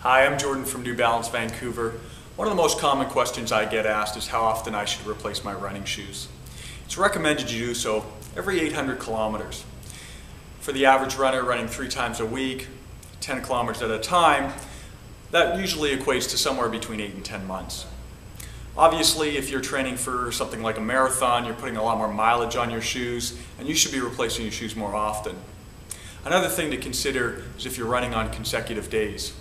Hi, I'm Jordan from New Balance Vancouver. One of the most common questions I get asked is how often I should replace my running shoes. It's recommended you do so every 800 kilometers. For the average runner running 3 times a week, 10 kilometers at a time, that usually equates to somewhere between 8 and 10 months. Obviously, if you're training for something like a marathon, you're putting a lot more mileage on your shoes, and you should be replacing your shoes more often. Another thing to consider is if you're running on consecutive days.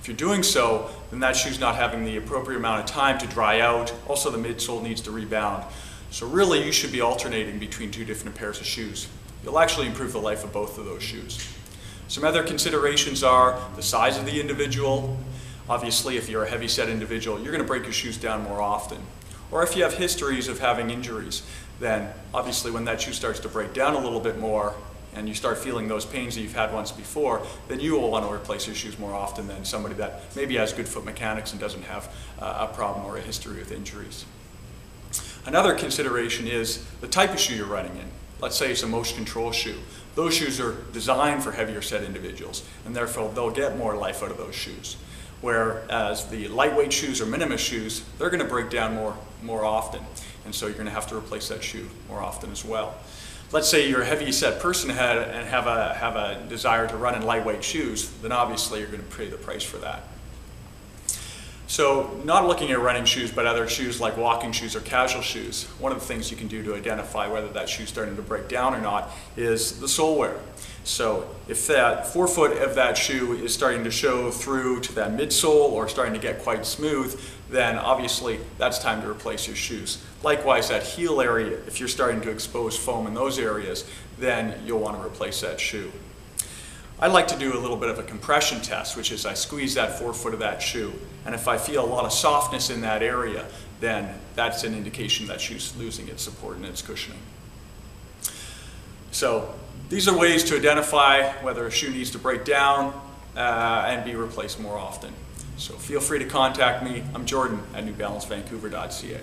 If you're doing so, then that shoe's not having the appropriate amount of time to dry out. Also, the midsole needs to rebound. So really, you should be alternating between 2 different pairs of shoes. You'll actually improve the life of both of those shoes. Some other considerations are the size of the individual. Obviously, if you're a heavy-set individual, you're going to break your shoes down more often. Or if you have histories of having injuries, then obviously when that shoe starts to break down a little bit more, and you start feeling those pains that you've had once before, then you will want to replace your shoes more often than somebody that maybe has good foot mechanics and doesn't have a problem or a history with injuries. Another consideration is the type of shoe you're running in. Let's say it's a motion control shoe. Those shoes are designed for heavier set individuals, and therefore they'll get more life out of those shoes. Whereas the lightweight shoes or minimalist shoes, they're going to break down more often, and so you're going to have to replace that shoe more often as well. Let's say you're a heavy set person and have a desire to run in lightweight shoes, then obviously you're going to pay the price for that. So not looking at running shoes, but other shoes like walking shoes or casual shoes, one of the things you can do to identify whether that shoe's starting to break down or not is the sole wear. So if that forefoot of that shoe is starting to show through to that midsole or starting to get quite smooth, then obviously that's time to replace your shoes. Likewise, that heel area, if you're starting to expose foam in those areas, then you'll want to replace that shoe. I like to do a little bit of a compression test, which is I squeeze that forefoot of that shoe, and if I feel a lot of softness in that area, then that's an indication that shoe's losing its support and its cushioning. So these are ways to identify whether a shoe needs to break down and be replaced more often. So feel free to contact me. I'm Jordan at NewBalanceVancouver.ca.